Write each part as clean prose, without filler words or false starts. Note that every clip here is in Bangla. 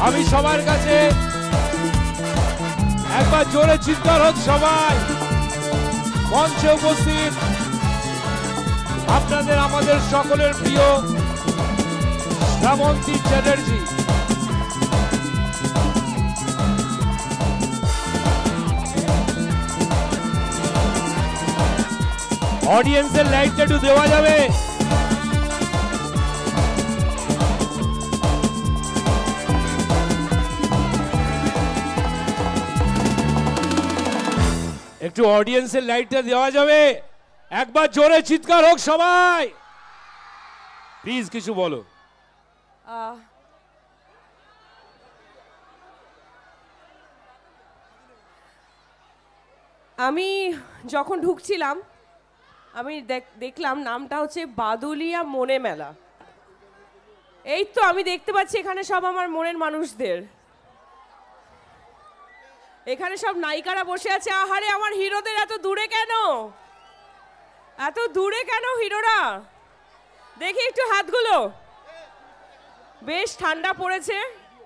আমি সবার কাছে একবার জোরে চিৎকার হোক সবাই। মঞ্চে উপস্থিত আপনাদের আমাদের সকলের প্রিয় শ্রাবন্তী চ্যাটার্জি। অডিয়েন্সের লাইটটা একটু দেওয়া যাবে? একটু অডিয়েন্সের লাইটটা দেওয়া যাবে? একবার জোরে চিৎকার হোক সবাই। প্লিজ কিছু বলো। আমি যখন ঢুকছিলাম আমি দেখলাম নামটা হচ্ছে বাদুলিয়া মনে মেলা। এই তো আমি দেখতে পাচ্ছি এখানে সব আমার মনের মানুষদের, এখানে সব নায়িকারা বসে আছে। আহারে আমার হিরোদের এত দূরে কেন, এত দূরে কেন হিরোরা? দেখি একটু হাতগুলো। বেশ ঠান্ডা পড়েছে,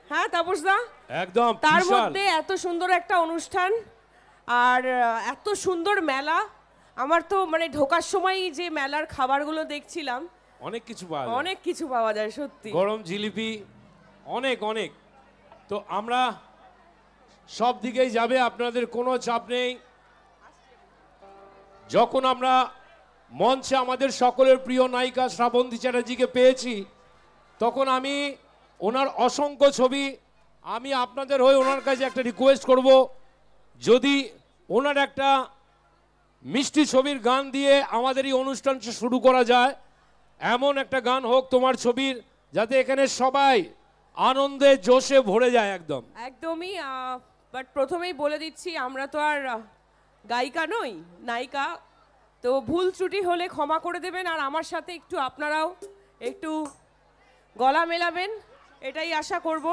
হ্যাঁ তাপসদা? একদম। তার মধ্যে এত সুন্দর একটা অনুষ্ঠান আর এত সুন্দর মেলা। আমার তো মানে ঢোকার সময় যে মেলার খাবারগুলো দেখছিলাম, অনেক কিছু পাওয়া যায়, অনেক কিছু পাওয়া যায় সত্যি। গরম জিলিপি অনেক অনেক। তো আমরা সব দিকেই যাবে, আপনাদের কোনো চাপ নেই। যখন আমরা মঞ্চে আমাদের সকলের প্রিয় নায়িকা শ্রাবন্তী চ্যাটার্জিকে পেয়েছি, তখন আমি ওনার অসংখ্য ছবি, আমি আপনাদের হয়ে ওনার কাছে একটা রিকোয়েস্ট করব, যদি ওনার একটা মিষ্টি ছবির গান দিয়ে আমাদের এই অনুষ্ঠান শুরু করা যায়। এমন একটা গান হোক তোমার ছবির, যাতে এখানে সবাই আনন্দে জোশে ভরে যায়। একদম একদমই। বাট প্রথমেই বলে দিচ্ছি, আমরা তো আর গায়িকা নই, নায়িকা। তো ভুল ত্রুটি হলে ক্ষমা করে দেবেন, আর আমার সাথে একটু আপনারাও একটু গলা মেলাবেন, এটাই আশা করব।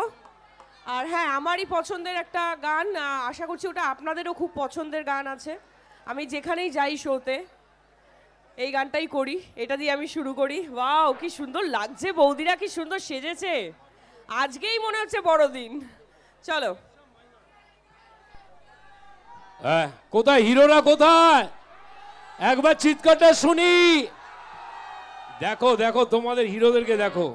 আর হ্যাঁ, আমারই পছন্দের একটা গান, আশা করছি ওটা আপনাদেরও খুব পছন্দের গান আছে। আমি যেখানেই যাই শোতে এই গানটাই করি, এটা দিয়ে আমি শুরু করি। ওয়াও, কি সুন্দর লাগছে, বৌদিরা কি সুন্দর সেজেছে, আজকেই মনে হচ্ছে বড়দিন। চলো। কোথায় হিরোরা, কোথায়? একবার চিৎকারটা শুনি। দেখো দেখো তোমাদের হিরোদেরকে দেখো।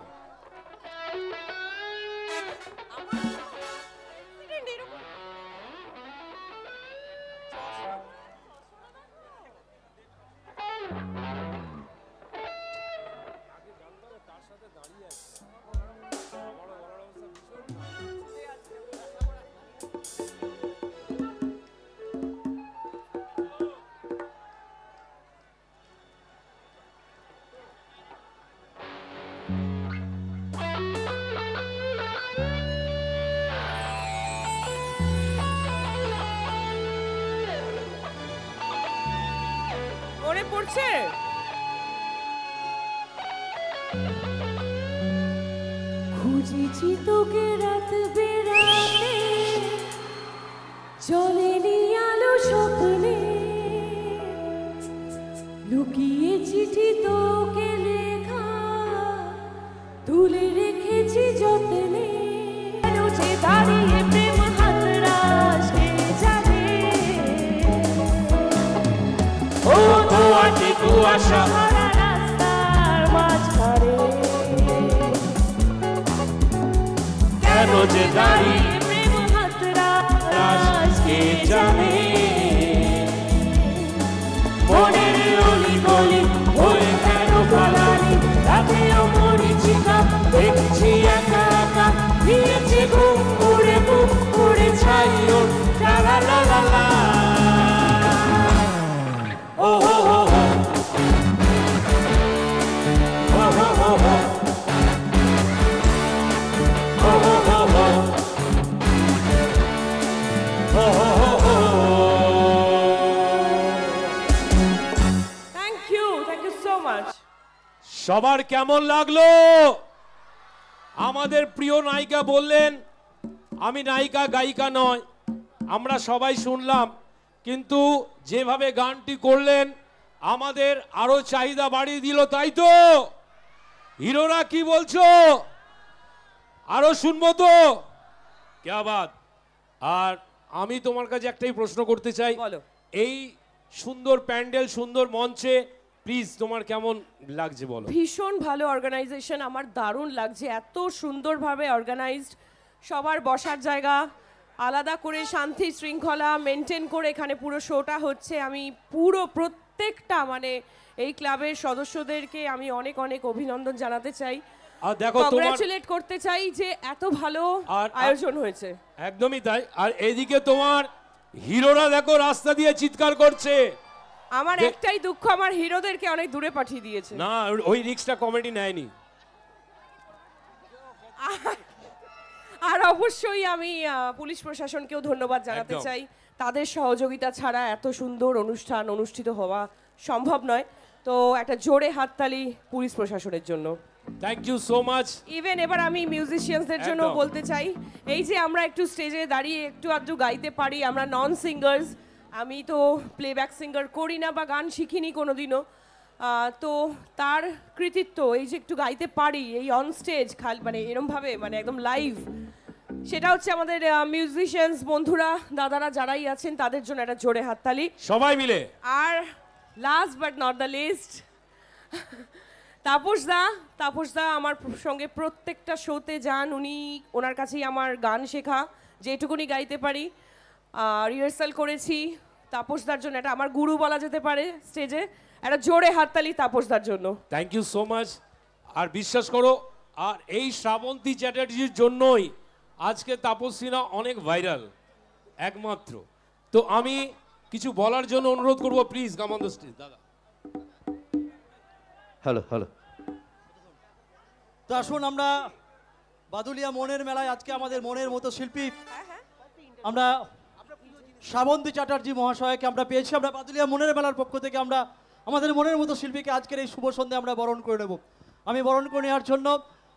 মনে পড়ছে? খুঁজেছি তোকে রাত বেড়াতে, চলেনি আলো স্বপ্নে, লুকিয়ে চিঠি তোকে লেখা, তুলে রেখেছি যত্নে। দাঁড়িয়ে প্রেম হাতরাস কে জানে, ও তো আছে কুয়াশা ভরা রাস্তার মাঝখানে, কেন যে দাঁড়িয়ে প্রেম হাতরাস কে জানে। মনের অলি গলি হয়ে কেন পালানি, রাতেও মরিচিকা দেখছি একা একা, দিয়েছে ঘুম উড়ে বুক উড়ে ছাই ওর, লা লা লা লা লা। ও হো হো হো, ও হো হো হো, ও হো হো হো, ও হো হো হো। Thank you so much. সবার কেমন লাগলো? আমাদের প্রিয় নায়িকা বললেন আমি নায়িকা গায়িকা নয়, আমরা সবাই শুনলাম, কিন্তু যেভাবে গানটি করলেন আমাদের আরো চাহিদা বাড়িয়ে দিল, তাই তো? হিরোরা কি বলছো? আরো শুনবো তো? क्या बात। আর আমি তোমার কাছে একটাই প্রশ্ন করতে চাই, বলো। এই সুন্দর প্যান্ডেল, সুন্দর মঞ্চে প্লিজ তোমার কেমন লাগছে বলো? ভীষণ ভালো অর্গানাইজেশন, আমার দারুণ লাগছে, এত সুন্দরভাবে অর্গানাইজড, সবার বসার জায়গা আলাদা করে শান্তি শৃঙ্খলা মেনটেন করে এখানে পুরো শোটা হচ্ছে। আমি পুরো প্রত্যেকটা মানে এই ক্লাবের সদস্যদেরকে আমি অনেক অনেক অভিনন্দন জানাতে চাই, আর দেখো তোমার কংগ্রাচুলেট করতে চাই যে এত ভালো আয়োজন হয়েছে। একদমই তাই। আর এদিকে তোমার হিরোরা দেখো রাস্তা দিয়ে চিৎকার করছে। আমার একটাই দুঃখ, আমার হিরোদেরকে অনেক দূরে পাঠিয়ে দিয়েছে। না, ওই রিক্সটা কমেডি নেয়নি। আর অবশ্যই আমি পুলিশ প্রশাসনকেও ধন্যবাদ জানাতে একদম। চাই, তাদের সহযোগিতা ছাড়া এত সুন্দর অনুষ্ঠান অনুষ্ঠিত হওয়া সম্ভব নয়। তো একটা জোরে হাততালি পুলিশ প্রশাসনের জন্য। Thank you so much. Even এবার আমি মিউজিশিয়ানসদের জন্য একদম। বলতে চাই, এই যে আমরা একটু স্টেজে দাঁড়িয়ে একটু আধটু গাইতে পারি, আমরা নন সিঙ্গার্স, আমি তো প্লেব্যাক সিঙ্গার করি না বা গান শিখিনি কোনোদিনও, তো তার কৃতিত্ব এই যে একটু গাইতে পারি এই অন স্টেজ মানে এরমভাবে মানে একদম লাইভ, সেটা হচ্ছে আমাদের মিউজিশিয়ানস বন্ধুরা দাদারা যারাই আছেন তাদের জন্য একটা জোরে হাততালি সবাই মিলে। আর last but not the least, তাপসদা আমার সঙ্গে প্রত্যেকটা শোতে যান, ওনার কাছেই আমার গান শেখা, যেটুকুনি গাইতে পারি রিহার্সাল করেছি। তাপসদার জন্য এটা আমার গুরু বলা যেতে পারে স্টেজে, একটা জোরে হাততালি তাপসদার জন্য। Thank you so much. আর বিশ্বাস করো, আর এই শ্রাবন্তী চ্যাটার্জির জন্যই আজকে তাপসিনা অনেক ভাইরাল একমাত্র। তো আমি কিছু বলার জন্য অনুরোধ করব, please come on the stage দাদা। Hello hello. তো আসুন আমরা বাদুলিয়া মনের মেলায় আজকে আমাদের মনের মতো শিল্পী আমরা শ্রাবন্তী চ্যাটার্জি মহাশয়কে আমরা পেয়েছি। আমরা বাদুলিয়া মনের মেলার পক্ষ থেকে আমরা আমাদের মনের মতো শিল্পীকে আজকের এই শুভ সন্ধ্যায় আমরা বরণ করে নেব। আমি বরণ করে নেওয়ার জন্য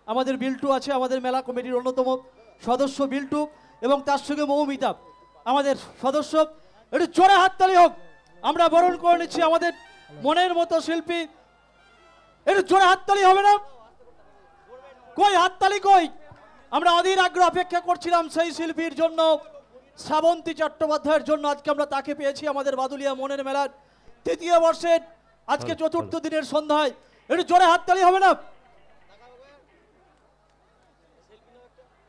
আমাদের বিল্টু আছে, আমাদের মেলা কমিটির অন্যতম সদস্য বিল্টু, এবং তার সঙ্গে মৌমিতা আমাদের সদস্য। একটু জোরে হাততালি হোক, আমরা বরণ করে নিচ্ছি আমাদের মনের মতো শিল্পী। একটু জোরে হাততালি হবে না? কই হাততালি কই? আমরা অধীর আগ্রহ অপেক্ষা করছিলাম সেই শিল্পীর জন্য, শ্রাবন্তী চট্টোপাধ্যায়ের জন্য। আজকে আমরা তাকে পেয়েছি আমাদের বাদুলিয়া মনের মেলার তৃতীয় বর্ষের আজকে চতুর্থ দিনের সন্ধ্যায়। একটু জোরে হাততালি হবে না?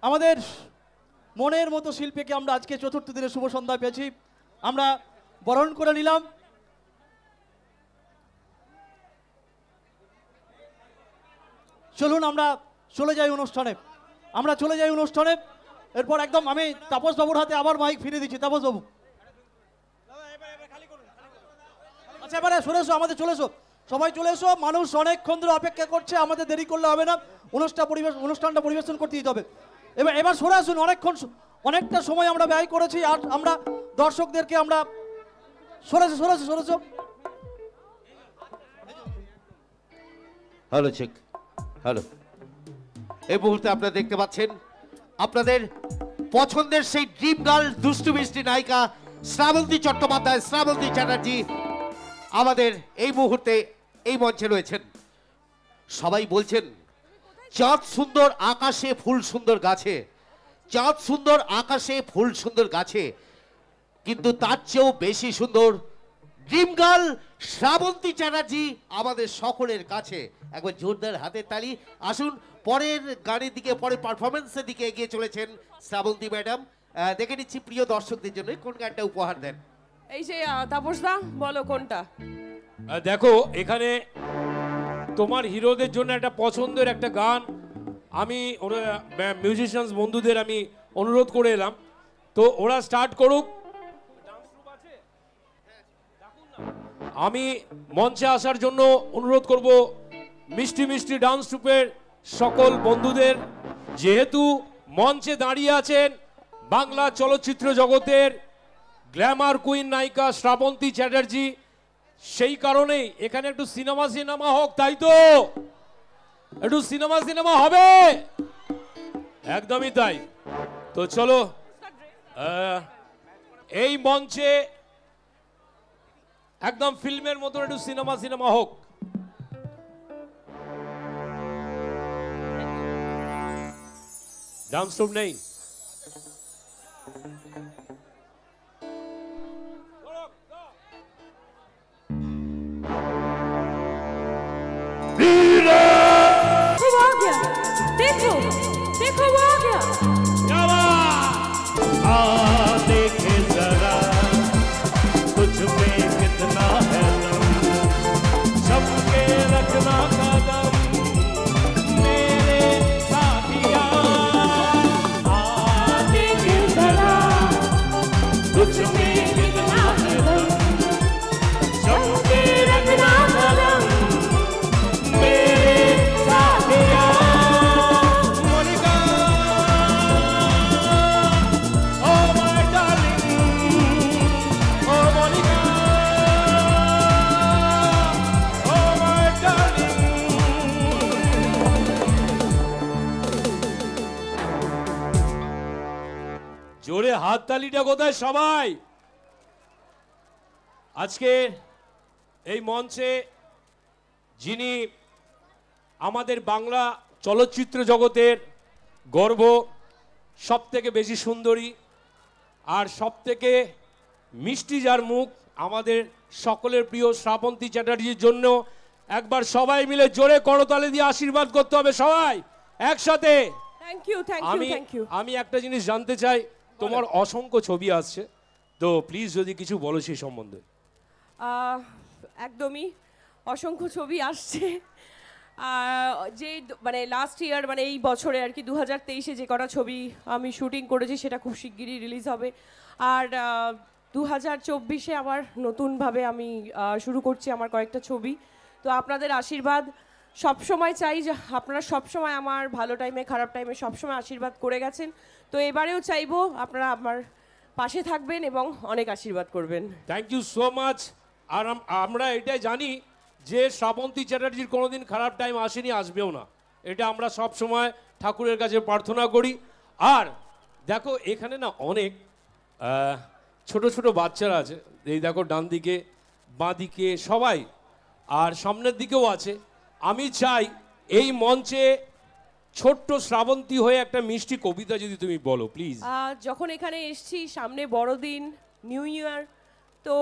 আমাদের মনের মতো শিল্পীকে আমরা আজকে চতুর্থ দিনের শুভ সন্ধ্যা পেয়েছি, আমরা বরণ করে নিলাম। চলুন আমরা চলে যাই অনুষ্ঠানে। এরপর একদম আমি তাপস বাবুর হাতে আবার মাইক ফিরে দিচ্ছি। তাপস বাবু, আচ্ছা এবারে চলে এসো, আমাদের চলে এসো, সবাই চলে এসো। মানুষ অনেকক্ষণ ধরে অপেক্ষা করছে, আমাদের দেরি করলে হবে না, অনুষ্ঠানটা পরিবেশন করতে দিতে হবে। এবার সরে আসুন, অনেকটা সময় আমরা ব্যয় করেছি, আর আমরা দর্শকদেরকে আমরা সরেছো। Hello check, hello. এই মুহূর্তে আপনারা দেখতে পাচ্ছেন আপনাদের পছন্দের সেই ড্রিম গার্ল, দুষ্টু মিষ্টি নায়িকা শ্রাবন্তী চট্টোপাধ্যায়, শ্রাবন্তী চ্যাটার্জি আমাদের এই মুহূর্তে এই মঞ্চে রয়েছেন। সবাই বলছেন চাঁদ সুন্দর আকাশে, ফুল সুন্দর গাছে, চাঁদ সুন্দর আকাশে, ফুল সুন্দর গাছে, কিন্তু তার চেয়েও বেশি সুন্দর ড্রিম গার্ল শ্রাবন্তী চ্যাটার্জি আমাদের সকলের কাছে। একবার জোরদার হাতের তালি। আসুন পরের গানের দিকে, পরের পারফরমেন্সের দিকে এগিয়ে চলেছেন শ্রাবন্তী ম্যাডাম। দেখে নিচ্ছি প্রিয় দর্শকদের জন্য কোন গানটা উপহার দেন। এই যে তাপসদা বলো কোনটা? দেখো এখানে তোমার হিরোদের জন্য একটা পছন্দের একটা গান আমি ওরা মিউজিশিয়ানস বন্ধুদের আমি অনুরোধ করে এলাম, তো ওরা স্টার্ট করুক। আমি মঞ্চে আসার জন্য অনুরোধ করব মিষ্টি মিষ্টি ডান্স ট্রুপের সকল বন্ধুদের। যেহেতু মঞ্চে দাঁড়িয়ে আছেন বাংলা চলচ্চিত্র জগতের গ্ল্যামার কুইন নায়িকা শ্রাবন্তী চ্যাটার্জি, সেই কারণেই এখানে একটু সিনেমা হোক, তাই তো? একটু সিনেমা হবে, একদমই তাই। তো চলো এই মঞ্চে একদম ফিল্মের মতো একটু সিনেমা হোক। ডান্স ট্রুপ নেই? कुछ में लिखना है दम, चमके रखना कदम मेरे साथिया। Monika, oh my darling, oh Monica, oh my darling। জোরে হাততালিটা কোথায় সবাই? আজকে এই মঞ্চে যিনি আমাদের বাংলা চলচ্চিত্র জগতের গর্ব, সবথেকে বেশি সুন্দরী আর সবথেকে মিষ্টি যার মুখ, আমাদের সকলের প্রিয় শ্রাবন্তী চ্যাটার্জির জন্য একবার সবাই মিলে জোরে করতালি দিয়ে আশীর্বাদ করতে হবে সবাই একসাথে। থ্যাংক ইউ, থ্যাংক ইউ, আমি থ্যাংক ইউ। আমি একটা জিনিস জানতে চাই, তোমার অসংখ্য ছবি আসছে, তো প্লিজ যদি কিছু বলো সেই সম্বন্ধে। একদমই অসংখ্য ছবি আসছে। যে মানে লাস্ট ইয়ার মানে এই বছরে আর কি 2023-এ যে কটা ছবি আমি শুটিং করেছি সেটা খুব শিগগিরই রিলিজ হবে। আর 2024-এ আবার নতুনভাবে আমি শুরু করছি আমার কয়েকটা ছবি। তো আপনাদের আশীর্বাদ সবসময় চাই, যে আপনারা সবসময় আমার ভালো টাইমে খারাপ টাইমে সবসময় আশীর্বাদ করে গেছেন, তো এবারেও চাইবো আপনারা আমার পাশে থাকবেন এবং অনেক আশীর্বাদ করবেন। Thank you so much. আর আমরা এটাই জানি যে শ্রাবন্তী চ্যাটার্জির কোনোদিন খারাপ টাইম আসেনি, আসবেও না, এটা আমরা সব সময় ঠাকুরের কাছে প্রার্থনা করি। আর দেখো এখানে না অনেক ছোট ছোট বাচ্চারা আছে, এই দেখো ডান দিকে বাঁ দিকে সবাই, আর সামনের দিকেও আছে। আমি চাই এই মঞ্চে ছোট্ট শ্রাবন্তী হয়ে একটা মিষ্টি কবিতা যদি তুমি বলো প্লিজ। যখন এখানে এসছি, সামনে বড়দিন, নিউ ইয়ার, তো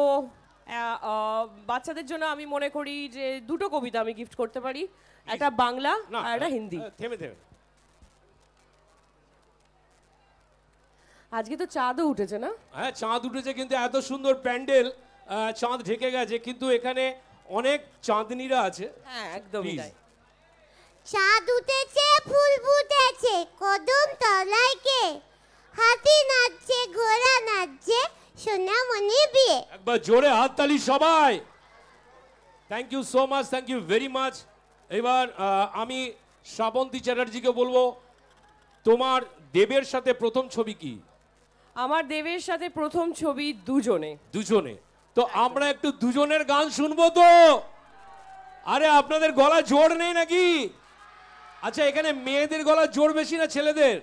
বাচ্চাদের জন্য আমি মনে করি যে দুটো কবিতা আমি গিফট করতে পারি, একটা বাংলা আর একটা হিন্দি। থেমে থেমে, আজকে তো চাঁদও উঠেছে না? হ্যাঁ চাঁদ উঠেছে, কিন্তু এত সুন্দর প্যান্ডেল, চাঁদ ঢেকে গেছে, কিন্তু এখানে অনেক চাঁদনিরা আছে। হ্যাঁ একদমই Please. তাই। চাঁদ উঠেছে, ফুল ফুটেছে, কদম তলায় কে, হাতি নাচছে, ঘোড়া নাচছে, সোনামণি বিয়ে। একবার জোরে হাততালি সবাই। Thank you so much, thank you very much. এবার আমি শ্রাবন্তী চ্যাটার্জিকে বলবো, তোমার দেবের সাথে প্রথম ছবি কি? আমার দেবের সাথে প্রথম ছবি দুজনে। দুজনে, তো আমরা একটু দুজনের গান শুনবো তো? আরে আপনাদের গলা জোর নেই নাকি? আচ্ছা এখানে মেয়েদের গলা জোর বেশি না ছেলেদের?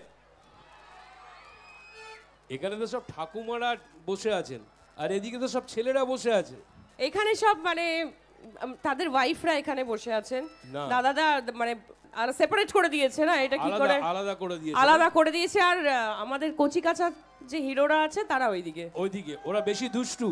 এখানে তো সব ঠাকুমারা বসে আছেন, আর এদিকে তো সব ছেলেরা বসে আছে। এখানে সব মানে তাদের ওয়াইফরা এখানে বসে আছেন। না। দাদাদা মানে আর সেপারেট করে দিয়েছে না, এটা কি করে আলাদা করে দিয়েছে। আলাদা করে দিয়েছে। আর আমাদের কচি কাঁচা যে হিরোরা আছে তারা ওইদিকে। ওইদিকে ওরা বেশি দুষ্টু।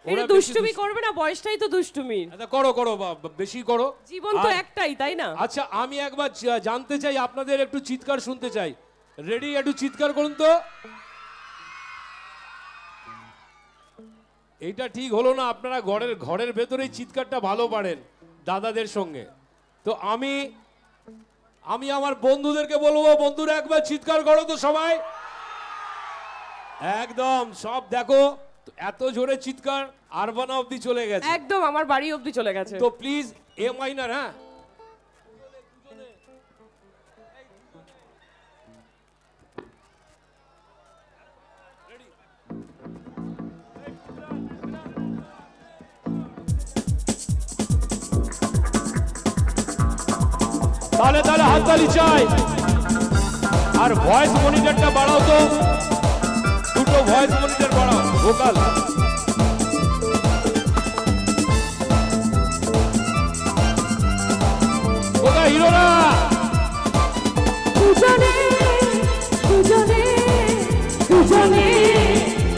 এটা বেশি দুষ্টুমি করবে না, বয়সটাই তো দুষ্টুমির। আচ্ছা করো করো, বেশি করো। জীবন তো আর- একটাই, তাই না? আচ্ছা আমি একবার জানতে চাই, আপনাদের একটু চিৎকার শুনতে চাই। রেডি? একটু চিৎকার করুন তো। এইটা ঠিক হলো না, আপনারা ঘরের ভেতরেই চিৎকারটা ভালো পারেন দাদাদের সঙ্গে। তো আমি আমার বন্ধুদেরকে বলবো, বন্ধুরা একবার চিৎকার করো তো সবাই। একদম সব দেখো এত জোরে চিৎকার আরবানা অবধি চলে গেছে। একদম আমার বাড়ি অবধি চলে গেছে। তো প্লিজ এ মাইনার, হ্যাঁ তাহলে হাততালি চাই। আর ভয়েস মনিটরটা বাড়াও তো, দুটো ভয়েস মনিটর বাড়াও, ভোকাল। কোথায় হিরোরা? দুজনে দুজনে দুজনে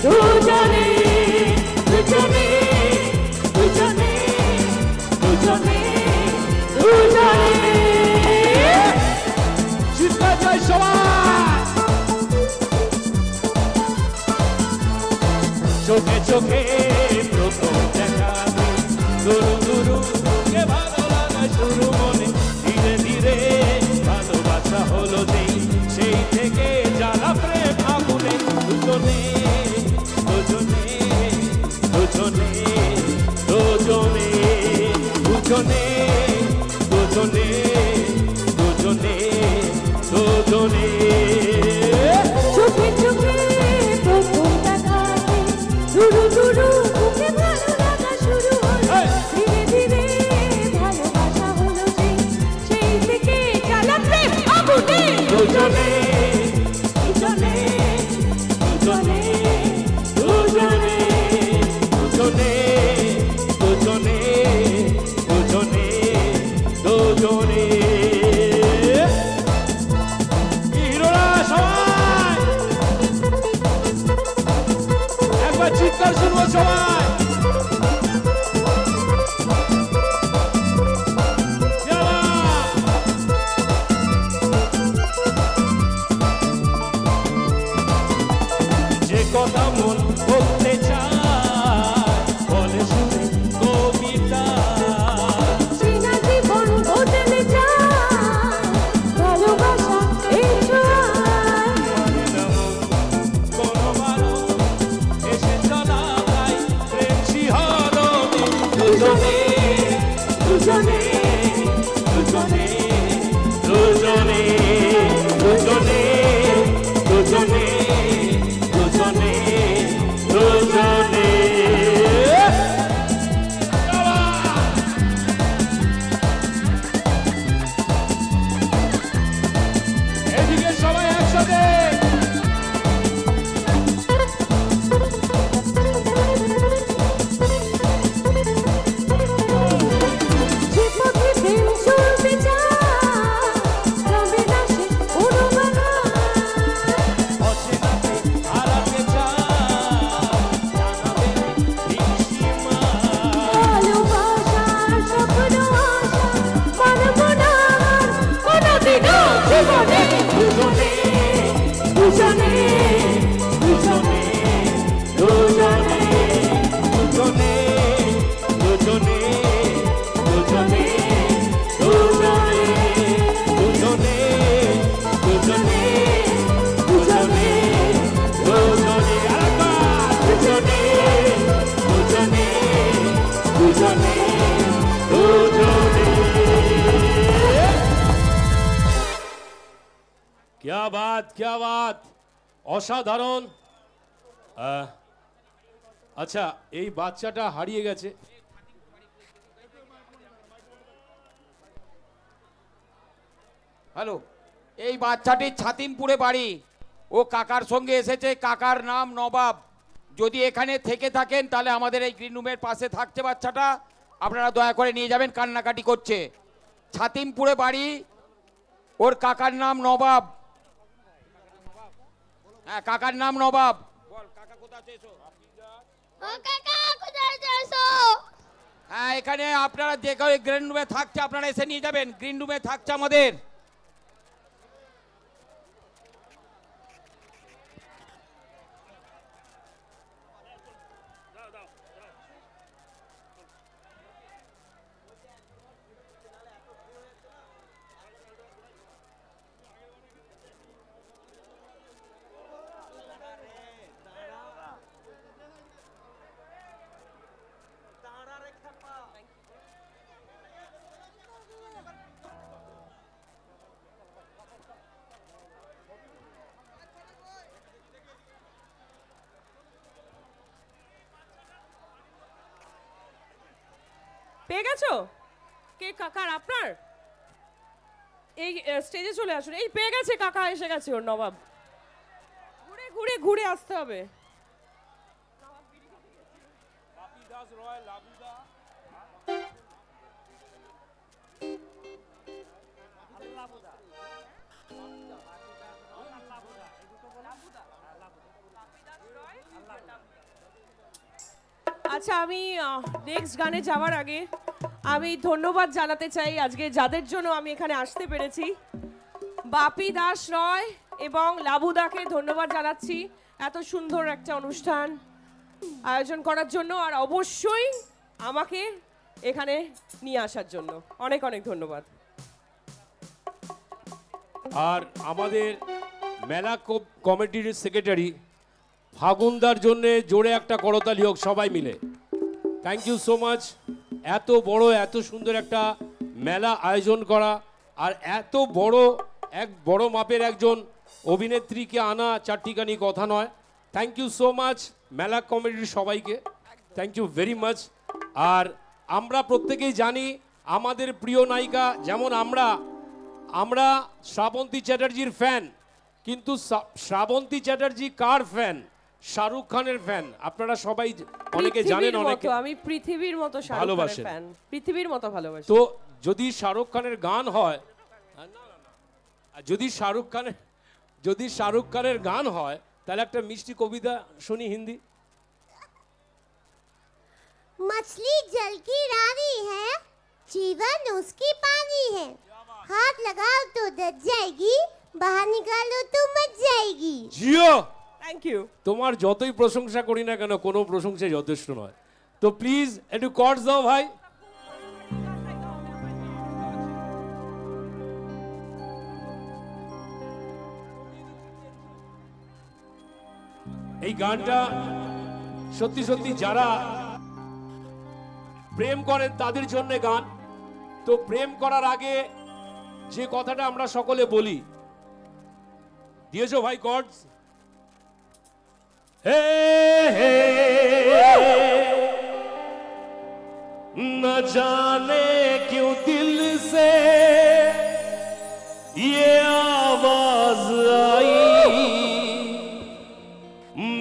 দুজনে দুজনে দুজনে দুজনে দুজনে চিৎকার চাই সবাই। চোখে চোখে প্রথম দেখা, গুরু গুরু কে ভালো লাগা শুরু মনে, ধীরে ধীরে ভালোবাসা হলো যেই, সেই থেকে জ্বালা প্রেম আগুনে, দুজনে দুজনে এবার শুনবো সবাই। যে কথা মন বলতে চায় বলে শুনে কবিতা, চেনা জীবন বদলে যায় ভালোবাসা এই ছোঁয়ায়। মানে না মন কোনো মানুষ এসে চলায় প্রেম শিহরণে। দুজনে দুজনে দুজনে দুজনে দুজনে দুজনে দুজনে দুজনে। এদিকে সবাই একসাথে। যে পথে প্রেম চলতে চায় রবে না সে অনুবাদ। অচেনাতে হারাতে চায় জানাবে হিসিমা। ভালোবাসার স্বপ্ন আশা মানব না আর কোনোদিনও জীবনে। দুজনে দুজনে দুজনে দুজনে দুজনে দুজনে দুজনে দুজনে দুজনে দুজনে দুজনে দুজনে আরেকবার দুজনে দুজনে দুজনে দুজনে। क्या बात অসাধারণ। আচ্ছা এই বাচ্চাটা হারিয়ে গেছে। হ্যালো, এই বাচ্চাটির ছাতিমপুরে বাড়ি, ও কাকার সঙ্গে এসেছে। কাকার নাম নবাব। যদি এখানে থেকে থাকেন তাহলে আমাদের এই গ্রিন রুমের পাশে থাকছে বাচ্চাটা, আপনারা দয়া করে নিয়ে যাবেন, কান্নাকাটি করছে। ছাতিমপুরে বাড়ি, ওর কাকার নাম নবাব। হ্যাঁ, কাকার নাম নবাব। বল কাকা কোথা আছে এসো। ও কাকা কোথায় যাচ্ছো? হ্যাঁ, এখানে আপনারা যে গ্রিন রুমে থাকছে আপনারা এসে নিয়ে যাবেন। গ্রিন রুমে থাকছে আমাদের। পেয়ে গেছো? কে কাকার আপনার? এই স্টেজে চলে আসুন। এই পেয়ে গেছে, কাকা এসে গেছে ওর নবাব। ঘুরে ঘুরে ঘুরে আসতে হবে। আচ্ছা, আমি নেক্সট গানে যাওয়ার আগে আমি ধন্যবাদ জানাতে চাই আজকে যাদের জন্য আমি এখানে আসতে পেরেছি। বাপি দাস রয় এবং লাবুদাকে ধন্যবাদ জানাচ্ছি এত সুন্দর একটা অনুষ্ঠান আয়োজন করার জন্য, আর অবশ্যই আমাকে এখানে নিয়ে আসার জন্য অনেক অনেক ধন্যবাদ। আর আমাদের মেলা কমিটির সেক্রেটারি ফাগুনদার জন্য জোরে একটা করতালি হোক সবাই মিলে। Thank you so much. এত বড় এত সুন্দর একটা মেলা আয়োজন করা, আর এত বড় মাপের একজন অভিনেত্রীকে আনা চারটিখানি কথা নয়। থ্যাংক ইউ সো মাচ মেলা কমিটির সবাইকে, থ্যাংক ইউ ভেরি মাচ। আর আমরা প্রত্যেকেই জানি আমাদের প্রিয় নায়িকা, যেমন আমরা শ্রাবন্তী চ্যাটার্জির ফ্যান, কিন্তু শ্রাবন্তী চ্যাটার্জি কার ফ্যান? শাহরুখ খানের ফ্যান। আপনারা সবাই অনেকে জানেন, অনেকে আমি পৃথিবীর মতো শাহরুখ খানের ভালোবাসেন। ফ্যান, পৃথিবীর মতো ভালোবাসি। তো যদি শাহরুখ খানের গান হয়, যদি শাহরুখ খানের গান হয়, তাহলে একটা মিষ্টি কবিতা শুনি হিন্দি। मछली जल की रानी है, जीवन उसकी पानी है। हाथ लगाओ तो दब जाएगी, बाहर निकालो तो मच जाएगी। জিও থ্যাংক ইউ। তোমার যতই প্রশংসা করি না কেন কোনো প্রশংসা যথেষ্ট নয়। তো প্লিজ একটু কর্ডস দাও ভাই। এই গানটা সত্যি সত্যি যারা প্রেম করেন তাদের জন্য গান। তো প্রেম করার আগে যে কথাটা আমরা সকলে বলি, দিয়েছো ভাই কর্ডস? हे न जाने क्यों दिल से ये आवाज आई,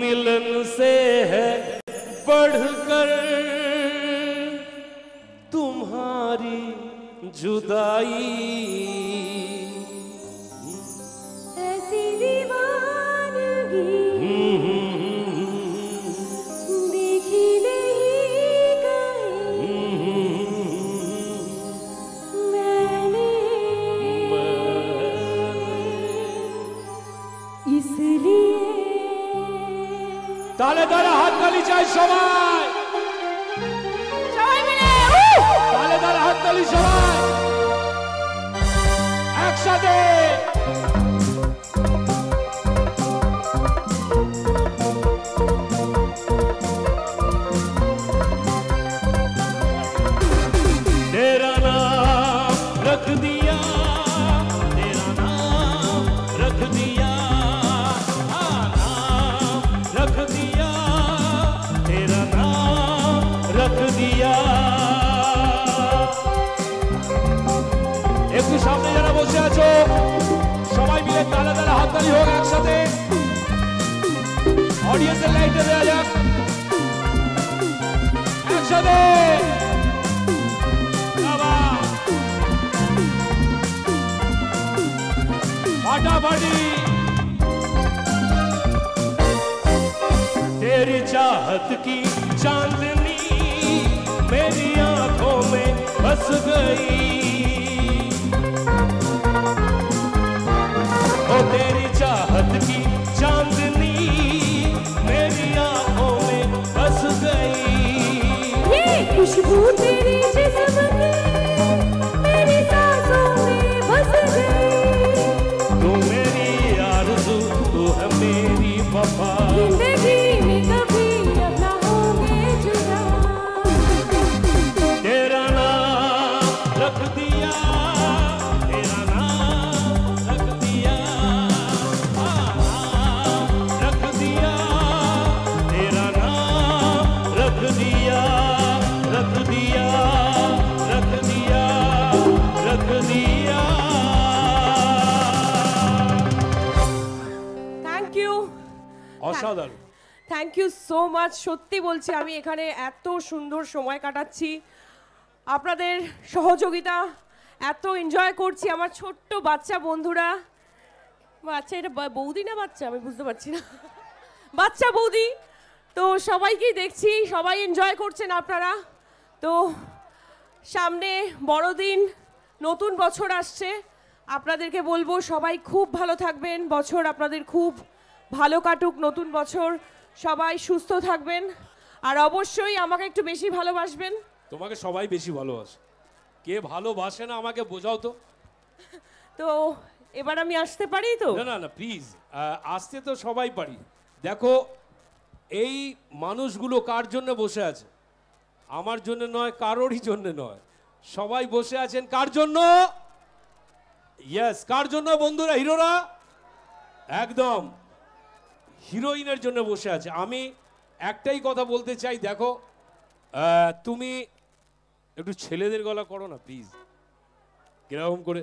मिलन से है बढ़कर तुम्हारी जुदाई। ऐसी दीवानगी देखी नहीं कहीं मैंने, इसलिए তালে তালে হাত তালি চাই সবাই, সবাই মিলে তালে তালে হাত তালি সবাই একসাথে। तेरा नाम रख दिया, तेरा नाम रख दिया, नाम रख दिया, तेरा नाम रख दिया। একটু সামনে যারা বসে আছো সবাই মিলে তালে তালে হাততালি হোক একসাথে। অডিয়েন্সের লাইটে দেওয়া যাক একসাথে। फाटाफाटी तेरी चाहत की चांदनी मेरी आंखों में बस गई, ओ तेरी चाहत की चांदनी मेरी आंखों में बस गई। ये खुशबू तेरी जिस्म की मेरी सांसों में बस गई। तू मेरी आरज़ू, तू है मेरी वफा, जिंदगी में कभी अब ना होंगे जुदा। तेरा नाम रख दिया, तेरा नाम रख दिया, नाम रख दिया, तेरा नाम रख दिया, रख दिया, रख दिया, रख दिया। থ্যাংক ইউ, অসাধারণ। Thank you so much. সত্যি বলছি আমি এখানে এত সুন্দর সময় কাটাচ্ছি, আপনাদের সহযোগিতা এত এনজয় করছি। আমার ছোট্ট বাচ্চা বন্ধুরা, বাচ্চা এটা বৌদি না বাচ্চা আমি বুঝতে পারছি না, বাচ্চা বৌদি, তো সবাইকেই দেখছি সবাই এনজয় করছেন আপনারা। তো সামনে বড়দিন, নতুন বছর আসছে, আপনাদেরকে বলবো সবাই খুব ভালো থাকবেন, বছর আপনাদের খুব ভালো কাটুক, নতুন বছর সবাই সুস্থ থাকবেন, আর অবশ্যই আমাকে একটু বেশি ভালোবাসবেন। তোমাকে সবাই বেশি ভালোবাসে, কে ভালোবাসে না আমাকে বোঝাও তো। তো এবার আমি আসতে পারি তো? না না না প্লিজ, আসতে তো সবাই পারি। দেখো এই মানুষগুলো কার জন্য বসে আছে? আমার জন্য নয়, কারোরই জন্য নয়, সবাই বসে আছেন কার জন্য? ইয়েস, কার জন্য বন্ধুরা? হিরোরা একদম হিরোইনের জন্য বসে আছে। আমি একটাই কথা বলতে চাই, দেখো তুমি একটু ছেলেদের গলা করো না প্লিজ, কিরকম করে।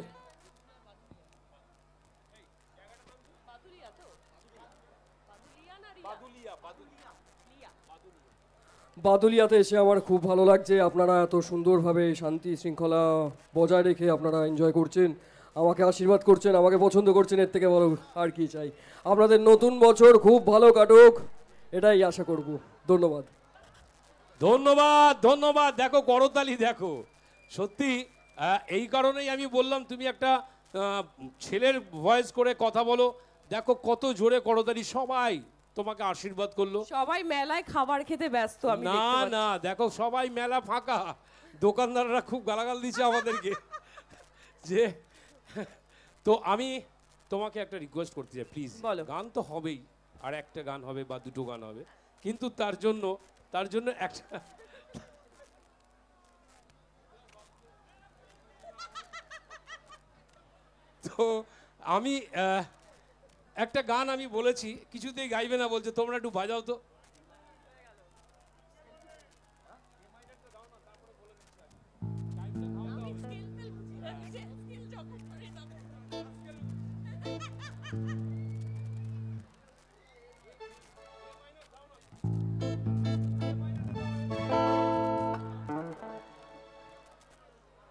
বাদুলিয়াতে এসে আমার খুব ভালো লাগছে। আপনারা এত সুন্দরভাবে শান্তি শৃঙ্খলা বজায় রেখে আপনারা এনজয় করছেন, আমাকে আশীর্বাদ করছেন, আমাকে পছন্দ করছেন, এর থেকে বড় আর কি চাই। আপনাদের নতুন বছর খুব ভালো কাটুক, এটাই আশা করব। ধন্যবাদ। ধন্যবাদ ধন্যবাদ। দেখো করতালি দেখো, সত্যি এই কারণেই আমি বললাম তুমি একটা ছেলের ভয়েস করে কথা বলো। দেখো কত জোরে করতালি, সবাই তোমাকে আশীর্বাদ করলো। সবাই মেলায় খাবার খেতে ব্যস্ত, আমি না দেখতে পাচ্ছি। না দেখো সবাই মেলা ফাঁকা, দোকানদাররা খুব গালাগাল দিচ্ছে আমাদেরকে যে তো আমি তোমাকে একটা রিকোয়েস্ট করতে চাই প্লিজ। বলো। গান তো হবেই, আর একটা গান হবে বা দুটো গান হবে, কিন্তু তার জন্য একটা তো আমি একটা গান আমি বলেছি, কিছুতেই গাইবে না বলছে, তোমরা একটু বাজাও তো।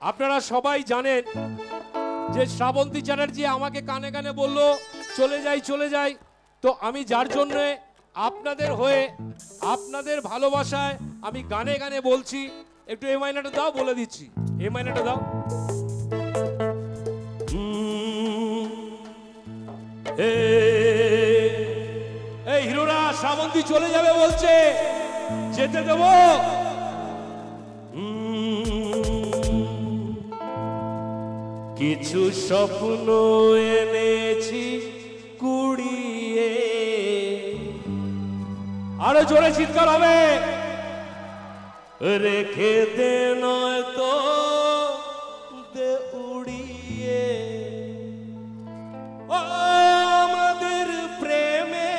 আপনারা সবাই জানেন যে শ্রাবন্তী চ্যাটার্জি আমাকে কানে কানে বলল চলে যাই। তো আমি যার জন্য আপনাদের হয়ে, আপনাদের ভালোবাসায় আমি গানে গানে বলছি, একটু এ মাইনাটা দাও, বলে দিচ্ছি, এ মাইনাটা দাও। এই হিরোরা শ্রাবন্তী চলে যাবে বলছে, যেতে দেবো? কিছু স্বপ্ন এনেছি কুড়িয়ে, আরো জোরে চিৎকার হবে, রেখে দে নয়তো দে উড়িয়ে। ও আমাদের প্রেমে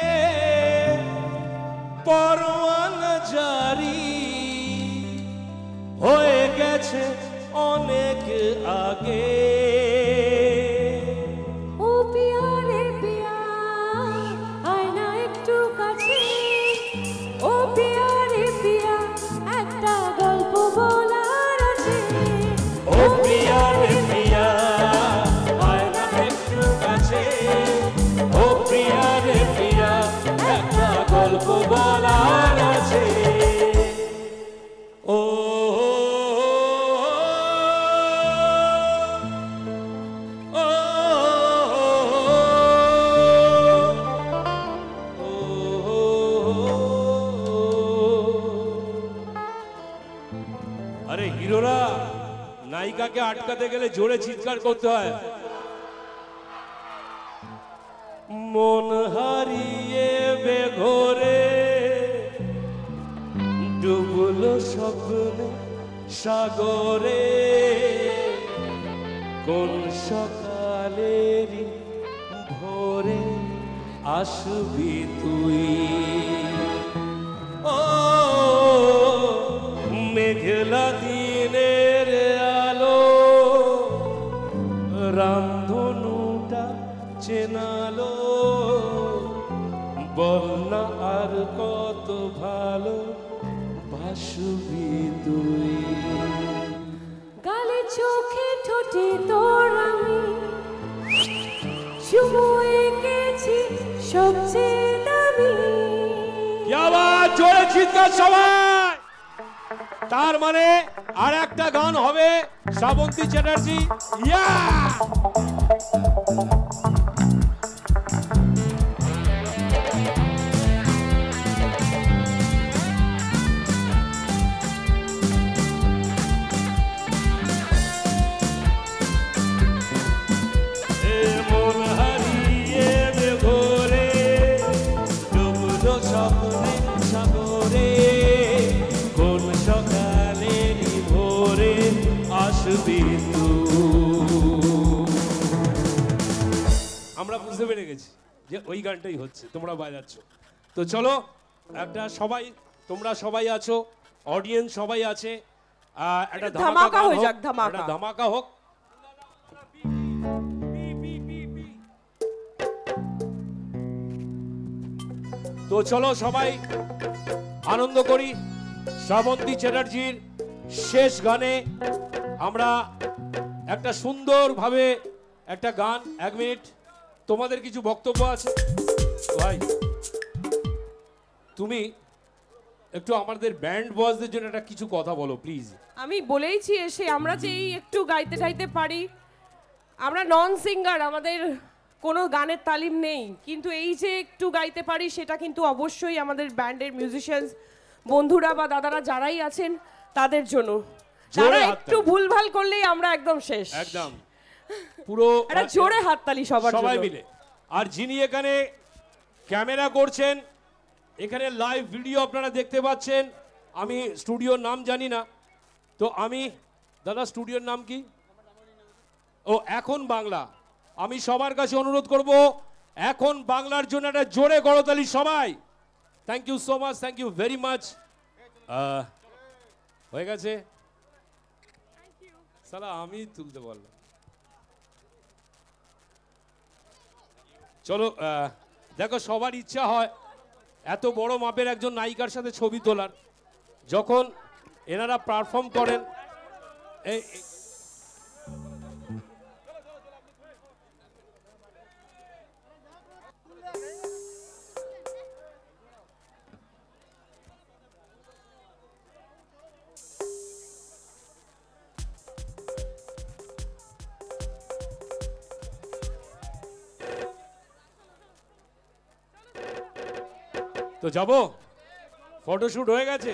পরোয়ানা জারি হয়ে গেছে অনেক আগে। ও পিয়া রে পিয়া, আয় না একটু কাছে। ও পিয়া রে পিয়া, একটা গল্প বলার আছে। ও প্রিয়া রে প্রিয়া, আয় না একটু কাছে। ও প্রিয়া রে প্রিয়া, একটা গল্প বলার আছে। ও আরে হিরোরা, নায়িকাকে আটকাতে গেলে জোরে চিৎকার করতে হয়। মন হারিয়ে বেঘরে ডুবলো স্বপ্নে সাগরে, কোন সকালেরই ভোরে আসবি তুই। ও মেঘলা দিনের আলো রামধনুটা চেনালো, বল না আর কত ভালো বাসবি তুই। গালে চোখে ঠোঁটে তোর আমি চুমু এঁকেছি সবচেয়ে দামি। কি আবার জোরে চিৎকার সবাই। তার মানে আর একটা গান হবে শ্রাবন্তী চ্যাটার্জি, ইয়া মন হারিয়ে ঘোরে ডুবলো স্বপ্নে সাগরে, কোন সকালেরই ভোরে আসবি তুই। আমরা বুঝতে পেরে গেছি যে ওই গানটাই হচ্ছে, তোমরা বাজাচ্ছ। তো চলো একটা সবাই, তোমরা সবাই আছো, অডিয়েন্স সবাই আছে, একটা ধামাকা গান হয়ে হোক, যাক, ধামাকা। একটা ধামাকা হোক। তো চলো সবাই আনন্দ করি। শ্রাবন্তী চ্যাটার্জির শেষ গানে আমরা একটা সুন্দরভাবে একটা গান, 1 মিনিট। তোমাদের কিছু বক্তব্য আছে ভাই? তুমি একটু আমাদের ব্যান্ড বসদের জন্য একটা কিছু কথা বলো প্লিজ। আমি বলেইছি এসে আমরা যে এই একটু গাইতে টাইতে পারি, আমরা নন সিঙ্গার, আমাদের কোনো গানের তালিম নেই, কিন্তু এই যে একটু গাইতে পারি সেটা কিন্তু অবশ্যই আমাদের ব্যান্ডের মিউজিশিয়ানস বন্ধুরা বা দাদারা যারাই আছেন তাদের জন্য। তারা একটু ভুলভাল করলেই আমরা একদম শেষ। একদম পুরো একটা জোরে হাততালি সবার জন্য, সবাই মিলে। আর যিনি এখানে ক্যামেরা করছেন, এখানে লাইভ ভিডিও আপনারা দেখতে পাচ্ছেন, আমি স্টুডিওর নাম জানি না, তো আমি দাদা স্টুডিওর নাম কি? ও এখন বাংলা। আমি সবার কাছে অনুরোধ করব এখন বাংলার জন্য একটা জোরে করতালি সবাই। Thank you so much, thank you very much. হয়ে গেছে সালা, আমি তুলতে বললাম। চলো দেখো, সবার ইচ্ছা হয় এত বড় মাপের একজন নায়িকার সাথে ছবি তোলার, যখন এনারা পারফর্ম করেন। তো যাবো, ফটোশুট হয়ে গেছে।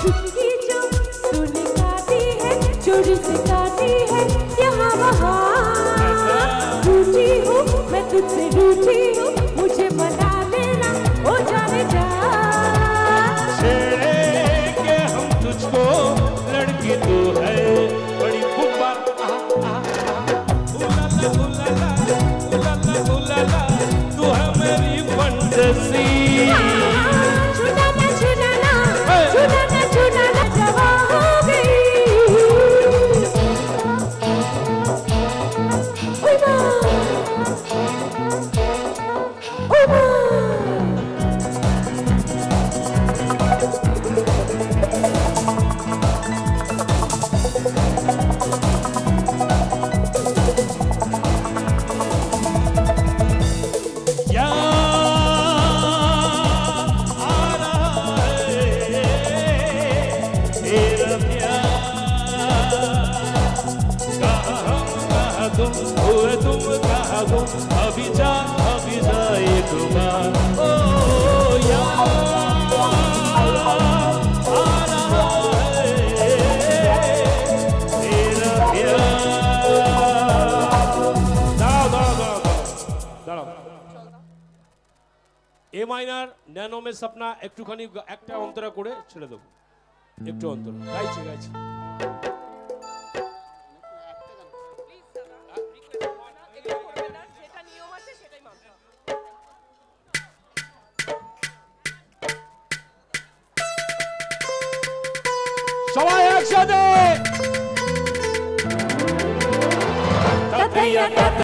चुटकी जो तूने काटी है, चोरी से काटी है यहाँ वहाँ। रूठी हूँ मैं तुझसे, रूठी हूँ मुझे बना लेना, ओ जाने जा। छेड़ेंगे हम तुझको, लड़की तू है बड़ी फुब्बा। उलाला उलाला, तू है मेरी फंटेसी। छुड़ाना छुड़ाना छुड़ाना छुड़ाना जवा हो गई। ओए माँ, ओए माँ। अभी जा एक बार, ओ यार आ रहा है तेरा प्यार। দাঁড়াও। এ মাইনার ন্যানোমে সপনা একটুখানি একটা অন্তরা করে ছেড়ে দেবো, একটু অন্তরা গাইছে। সবাই একসাথে।